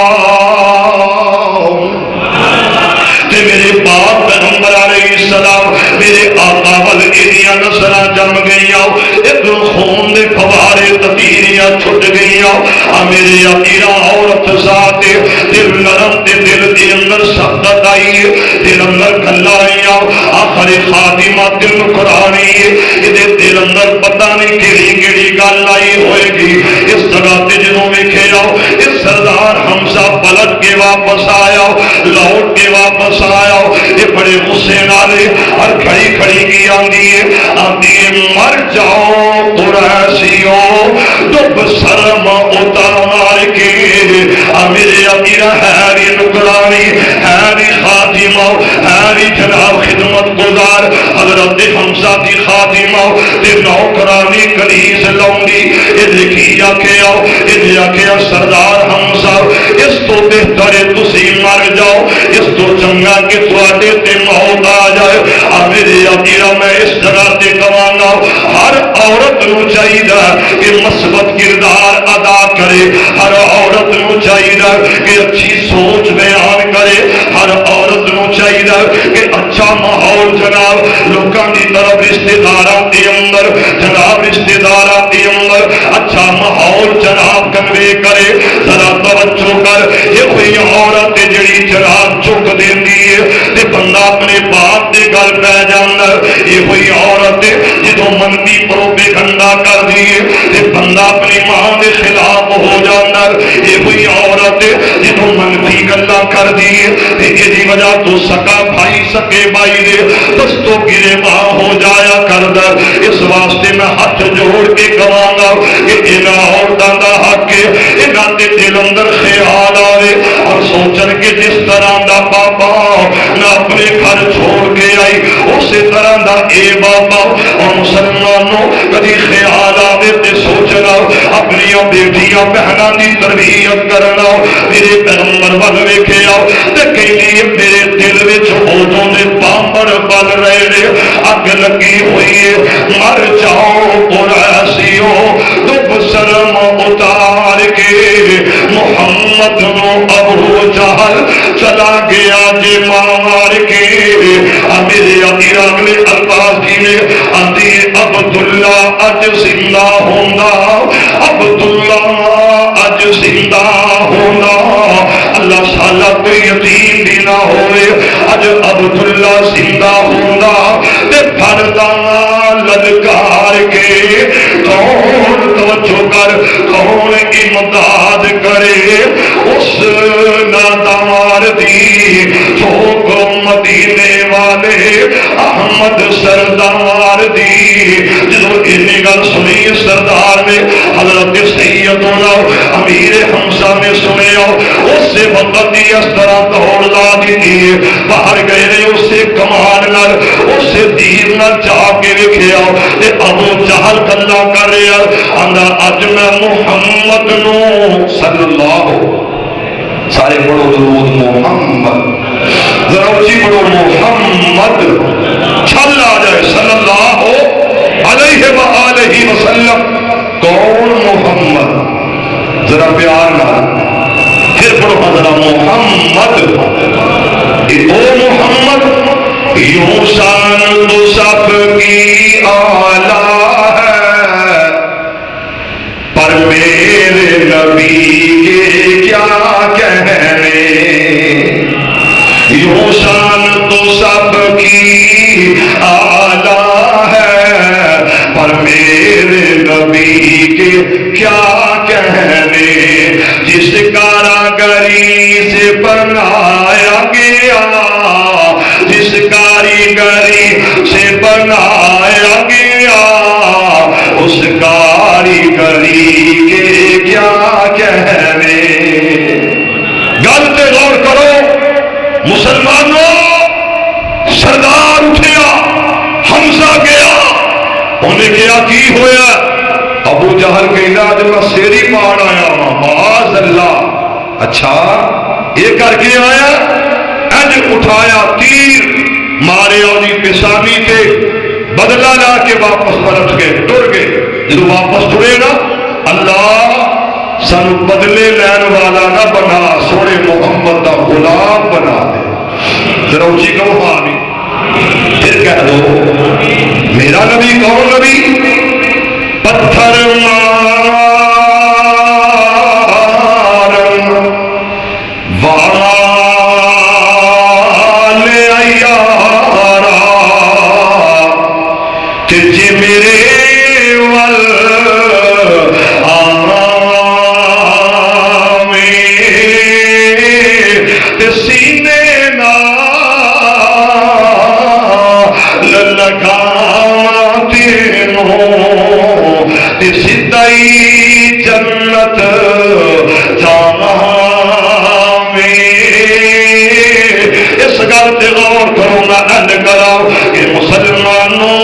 تے میرے باپ پیغمبر علیہ السلام میرے آقا وال ایدیاں نظراں جم گئیاں ادھر خون دے فوارے تتیریاں چھٹ گئیاں میرے امیرہ عورت ذات دل نرم تے دل دے اندر سخت آئی دل اندر کھلائیاں آخر خاتمہ دل قرآنی یہ دل اندر پتہ نہیں کیڑی کیڑی گل آئی ہوئے گی اس جگہ تے جنوں ویکھے آؤ اس سردار حمزہ پلٹ کے واپس آیا لوٹ کے واپس آیا یہ بڑے غصے نالے اور کھڑی کھڑی کی آندی ہے مر جاؤ قریشیوں ڈب سرم اتار کے میرے امیرہ ہیری نکرانی ہیری خاتمہ ہیری جناب خدمت گزار حضرت حمزہ دی خاتمہ دی نوکرانی کنیز لونگی یہ دیکھی آکھیا سردار حمزہ اس تو بہتر تسی مر جاؤ اس تو چنگا کہ تواڈے تے موت آ جائے میرے امیرہ میں اس جگہ تے کوانا ہر عورت نو چاہیے کہ مثبت کردار ادا کرے ہر عورت نو چاہیے کہ اچھی سوچ بیان کرے ہر عورت نو چاہیے کہ اچھا ماحول جناب لوکاں دی طرف رشتہ داراں دے اندر جناب رشتہ داراں دے اندر اچھا ماحول جناب کنوے کرے ذرا توجہ کر یہ کوئی عورت جڑی جناب چک دیندی ہے تے بندہ اپنے باپ دے گل پہ جاندا یہ کوئی عورت جدوں منتی پروپے گنڈا کر دی تے بندہ اپنی ماں دے خلاف ہو جاندا یہ کوئی عورت عورت جنہوں منفی گلا کر دی یہ وجہ تو سکا بھائی سکے بھائی دے بس تو گرے ماں ہو جایا کر در اس واسطے میں ہاتھ جوڑ کے کہاں گا کہ انہاں عورتاں دا حق ہے انہاں دے دل اندر خیال آئے اور سوچن کہ جس طرح دا بابا نہ اپنے گھر چھوڑ کے آئی اسی طرح دا اے بابا اور مسلمانوں کبھی خیال آئے تے سوچنا اپنی بیٹیاں بہناں دی تربیت کرنا میرے پیغمبر ول ویکھے آؤ تے کہندی میرے دل وچ اودوں دے بامبر بل رہے نے اگ لگی ہوئی ہے مر جاؤ قریشیوں دب شرم اتار کے محمد نو ابو جہل چلا گیا جے مار کے میرے امیر اگلے الفاظ کی نے آندھی عبداللہ اج زندہ ہونا عبداللہ اج زندہ ہونا اللہ سالا کوئی یتیم بھی نہ ہوئے اج عبداللہ زندہ ہونا تے پھڑدا للکار کے کون توجہ کر کون امداد کرے اس نادار دی جو مدینے والے احمد سردار دی جدو اتنی گل سنی سردار نے حضرت سیدنا امیر حمزہ نے سنیا اس سے وقت دی اس طرح دوڑ لا دی باہر گئے نے اس سے کمان نال اس سے دیر نال جا کے وکھیا تے ابو جہل گلا کر رہا آندا اج میں محمد نو صلی اللہ سارے پڑھو درود محمد ذرا اچھی پڑھو محمد چھل آ جائے صلی اللہ علیہ وآلہ وسلم کون محمد ذرا پیار نہ پھر پڑھو ذرا محمد او محمد یوں شان تو سب کی اعلیٰ ہے پر میرے نبی کے کیا کہنے یوں شان تو سب کی اعلیٰ ہے پر میرے نبی کے کیا کہنے جس کاراگری سے بنایا گیا جس کاریگری سے بنایا گیا اس کاریگری کے کیا کہنے گل پہ غور کرو مسلمانوں سردار اٹھیا حمزہ گیا انہیں کیا کی ہویا ابو جہل کہنا جب میں سیری پاڑ آیا معاذ اللہ اچھا یہ کر کے آیا اج اٹھایا تیر مارے اور پیشانی کے بدلہ لا کے واپس پلٹ گئے ٹر گئے جب واپس ٹرے نا اللہ سن بدلے لین والا نہ بنا سونے محمد کا غلام بنا دے ذرا اونچی کہو آمین پھر کہہ دو میرا نبی کون نبی پتھر مار والے ایارا کہ جی میرے ول آرامے تے سینے نال لگاتے ہوں تے سدائی جنت اس گل تے غور کرو میں اند کراؤ کہ مسلمانوں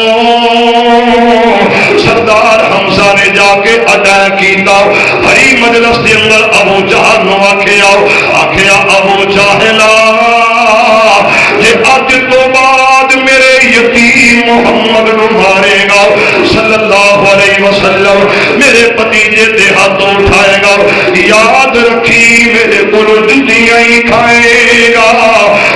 سردار حمزہ نے جا کے ادا کیتا بھری مجلس کے اندر ابو جہل نو آکھیا ابو جہلا کہ اج تو بعد میرے یتیم محمد نو مارے گا صلی اللہ علیہ وسلم میرے بھتیجے تے ہاتھ اٹھائے گا یاد رکھی میرے کو جتیاں ہی کھائے گا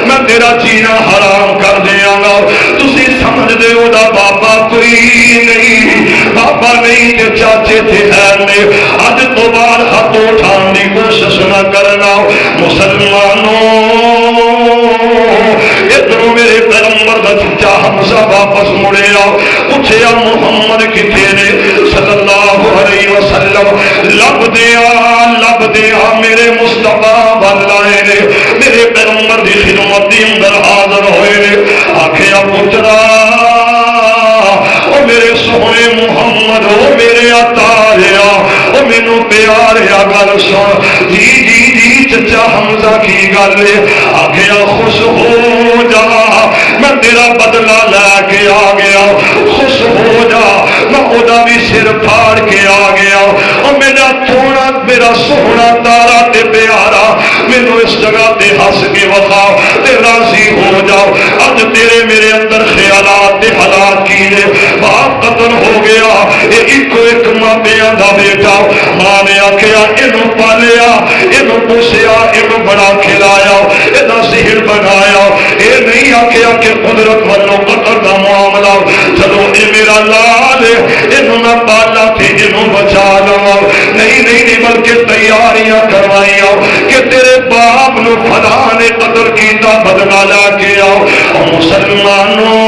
میں تیرا جینا حرام کر دیا گا تسی سمجھ دے او دا بابا کوئی نہیں بابا نہیں تے چاچے تے خیر نے اج تو بعد ہاتھ اٹھان دی کوشش نہ کرنا مسلمانوں ادھروں میرے پیغمبر دا چچا حمزہ واپس مڑے آؤ پوچھیا محمد کتنے نے صلی اللہ علیہ وسلم لب کردے میرے مصطفیٰ ول آئے نے، میرے پیغمبر دی خدمت دی اندر حاضر ہوئے نے، آکھیا پترا او میرے سونے محمد، او میرے اتاریا، او مینوں پیاریا گل سن، جی چچا حمزہ کی گل ہے؟ آکھیا خوش ہو جا میں تیرا بدلہ لے کے آ گیا، خوش ہو جا میں اودا بھی سر پھاڑ کے آ گیا، اور میرا تھوڑا میرا سونا تارا تے پیارا مینوں اس جگہ تے ہس کے وقا تے راضی ہو جاؤ۔ اج تیرے میرے اندر خیالات تے حالات کی نے، باپ قتل ہو گیا، یہ ایک ماپیاں دا بیٹا، ماں نے آکھیا اینوں پالیا، اینوں پوسیا، اینوں بڑا کھلایا، ایدا ذہن بنایا، اے نہیں آکھیا کہ قدرت والوں قتل دا معاملہ، چلو اے میرا لال اینوں میں پالا تے اینوں بچا لواں، نہیں بلکہ تیاریاں کروائیاں کہ تیرے باپ نو فلاں نے قتل کیتا، بدلہ لا کے آؤ، اور مسلمانوں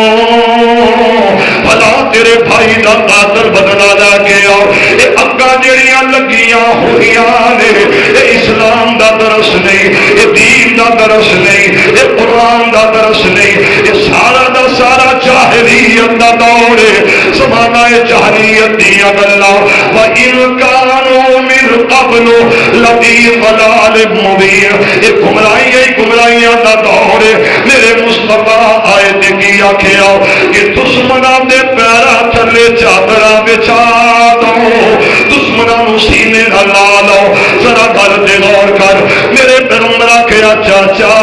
فلاں تیرے بھائی دا قاتل بدلہ لا کے آؤ۔ اے اگاں جڑیاں لگیاں ہوئیاں نے، اے اسلام دا درس نہیں، اے دین دا درس نہیں، اے قرآن دا درس نہیں، اے سارا دا سارا جاہلیت دا دور ہے، زمانہ جاہلیت دیاں گلاں، وَإِن كَانُوا مِن قَبْلُ لَفِي ضَلَالٍ مُبِينٍ، اے گمراہیاں دا دور ہے۔ میرے مصطفیٰ آئے تے کی آکھیا کہ دشمناں دے پیراں تھلے چادراں بچھا دو، دشمناں نوں سینے نال لا لو۔ ذرا گل تے غور کر، میرے پیغمبر آکھیا چاچا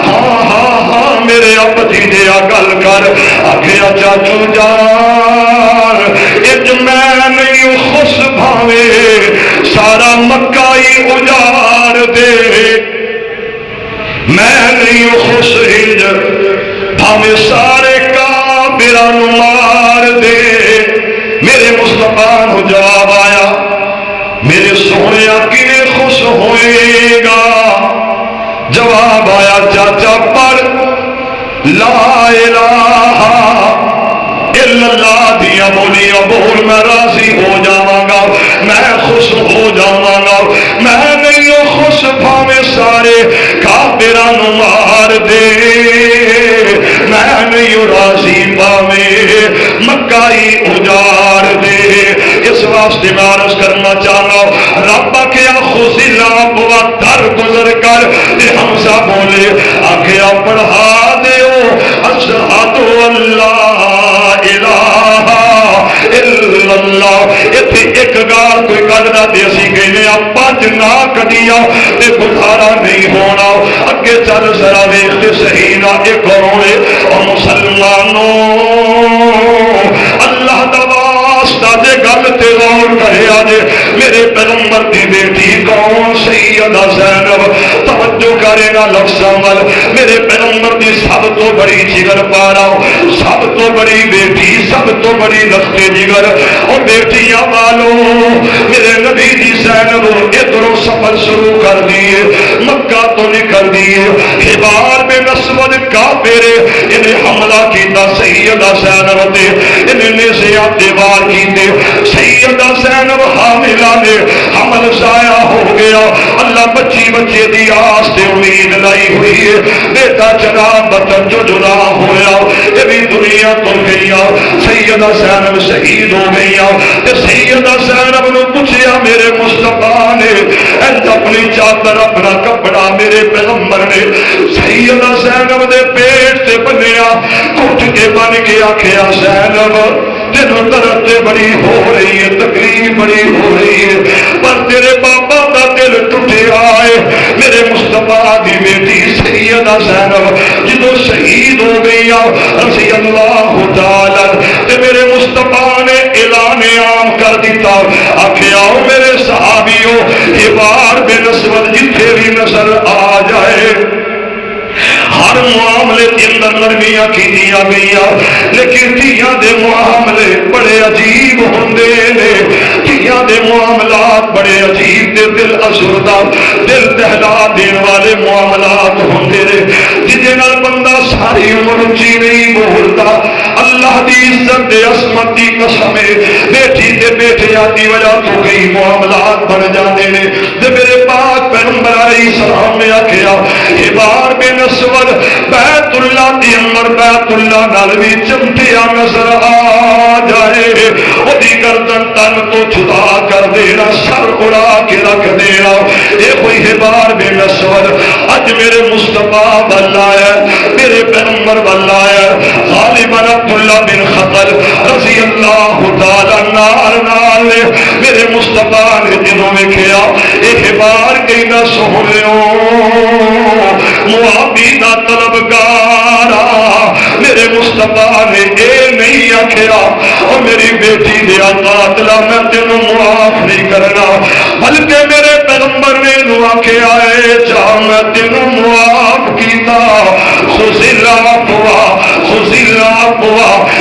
ہاں میرے اب جی دیا گل کر، آکھیا چاچو جان اج میں نہیں خوش بھاوے سارا مکہ ہی اجاڑ دے، میں نہیں خوش ہج بھاوے سارے کافراں نوں مار دے۔ میرے مصطفیٰ نو جواب آیا، میرے سونیا کیویں خوش ہوئے گا؟ جواب آیا چاچا پڑھ لا الہ الا اللہ دیا بولیاں بول، میں راضی ہو جاواں گا، میں خوش ہو جاواں گا، میں نہیں خوش بھاویں سارے کافراں نوں مار دے، میں نہیں راضی بھاویں مکہ ہی اجاڑ دے۔ اس واسطے میں عرض کرنا چاہنا، رب آکھیا خذل ابو در گزر کر، تے حمزہ بولے آکھیا پڑھا دیو اشہد اللہ الہ الا اللہ۔ ایتھے ایک گال کوئی گل نہ دے اسی کہنے پانچ نہ کڈیا تے گزارا نہیں ہونا، اگے چل ذرا ویکھ تے صحیح نہ ایک ہوئے۔ اور مسلمانوں اللہ دا واسطہ دے گل تے غور کریا جے، میرے پیغمبر دی بیٹی کون؟ سیدہ زینب۔ توجہ کرے نا لفظاں ول، میرے پیغمبر دی سب تو بڑی جگر پارا، سب تو بڑی بیٹی، سب تو بڑی لخت جگر، اور بیٹیاں والو میرے نبی دی زینب ادھروں سفر شروع کر دیے، مکہ تو نکل دیے، حبار میں نسود کافر انہیں حملہ کیتا سیدہ زینب تے، انہیں نیزیاں دیوار کیتے، سیدہ زینب حاملہ نے حمل ضائع ہو گیا، اللہ بچی بچے دی آس تے امید لائی ہوئی ہے، بیٹا جناب بطن جو جدا ہویا، یہ بھی دنیا تو گیا، سیدہ زینب شہید ہو گیا، تے سیدہ زینب نے پوچھیا میرے مصطفیٰ نے انت اپنی چادر اپنا کپڑا میرے پیغمبر نے سیدہ زینب دے پیٹ سے بنیا، کٹ کے بن کے آکھیا زینب تینوں درد بڑی ہو رہی ہے، تکلیف بڑی ہو رہی ہے، پر تیرے بابا دا دل ٹوٹیا ہے۔ میرے مصطفیٰ دی بیٹی سیدہ زینب جدو شہید ہو گئی رضی اللہ تعالی، تے میرے مصطفیٰ نے اعلان عام کر دیتا، آکھیا میرے صحابیوں حبار بن اسود جتھے بھی نظر آ جائے ہر معاملے کے اندر نرمیاں کیتیاں گئیاں، لیکن دھیاں دے معاملے بڑے عجیب ہوندے نے، دھیاں دے معاملات بڑے عجیب تے دل ازردہ دل دہلا دین والے معاملات ہوندے نے، جدے نال بندہ ساری عمر اچھی نہیں بولتا۔ اللہ اللہ دی عزت دے عظمت دی قسم ہے بیٹی تے بیٹیاں دی وجہ تو کئی معاملات بن جاندے نے تے میرے پاک پیغمبر علیہ السلام نے آکھیا حبار بن اسود بیت اللہ دی عمر بیت اللہ نال وی چمٹیا نظر آ جائے اودی گردن تن تو جدا کر دینا سر اڑا کے رکھ دینا اے کوئی حبار بن اسود اج میرے مصطفیٰ والا ہے میرے پیغمبر والا ہے غالباً عبداللہ بن خطل رضی اللہ تعالی نال میرے مصطفیٰ نے جنہوں میں کیا ایک بار کئی نہ سہولیوں معافی دا طلبگارا میرے مصطفیٰ نے اے نہیں آکھیا اور میری بیٹی دیا قاتلہ میں تینوں معاف نہیں کرنا بلکہ میرے پیغمبر نے انہوں آکھیا اے جہاں میں تینوں معاف کیتا خزیلہ پوا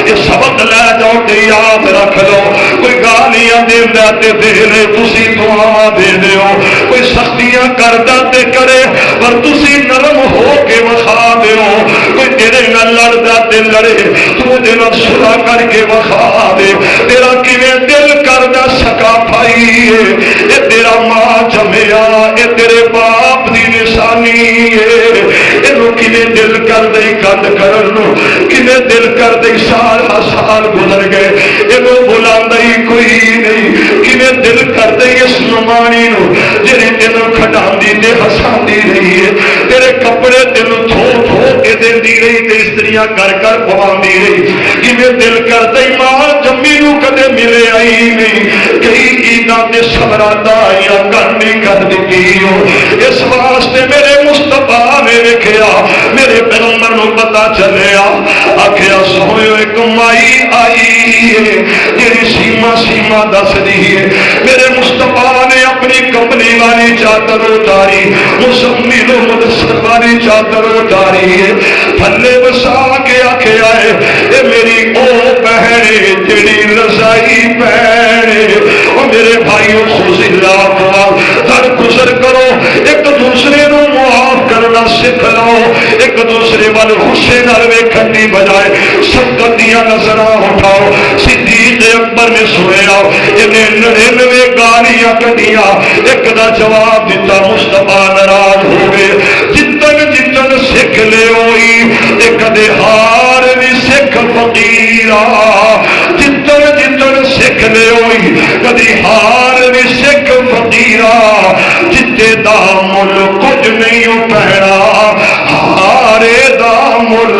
یہ سبق لے جاؤ تے یاد رکھ لو کوئی گالیاں دے دے لے تسی دعا دے دیو کوئی سختیاں کردا تے کرے پر تسی نرم ہو کے وخا دیو کوئی تیرے نال لڑدا تے لڑے تو دے نال صلح کر کے وخا دے تیرا کیویں دل کردا سکا بھائی اے تیرا ماں جمیا اے تیرے باپ دی نشانی ہے اینو کیویں دل کر دے کد کرن نو کیویں دل کر دے سال سال گزر گئے اینو بلاندا ہی کوئی نہیں کیویں دل کر دے اس نمانی نو جڑی تینوں کھڈاندی تے ہساندی رہی ہے تیرے کپڑے تینوں دھو دھو کے دیندی رہی تے استریاں کر کر پواندی رہی کیویں دل کر دے ماں جمی نو کدے ملے آئی نہیں کئی عیداں تے سبرات آئیاں کرنی کر دتی ہو اس واسطے میرے مصطفیٰ نے ویکھیا میرے پیغمبر نو پتہ چلیا آکھیا سوئے ایک مائی آئی ہے جیڑی سیما دس دی ہے میرے مصطفیٰ نے اپنی کمبلی والی چادر اتاری مزمل و مدثر والی چادر اتاری ہے تھلے بسا کے آکھیا ہے اے میری او بہن جیڑی رضائی بہن اور میرے بھائیوں خزیلہ پوا در گزر کرو ایک دوسرے نو معاف کرنا سکھ لو ایک دوسرے وال غصے نال ویکھن دی بجائے سبقت دیاں نظراں اٹھاؤ صدیق اکبر نے سنیا انہیں 99 گالیاں کڈیاں ایک دا جواب دیتا مصطفیٰ ناراض ہو گئے جتن جتن سکھ لے ہوئی ایک دے ہار بھی سکھ فقیرا جتن جتن سکھ لے ہوئی کدی ہار بھی سکھ فقیرا جتے دا مل کچھ نہیں پینا ہارے دا مل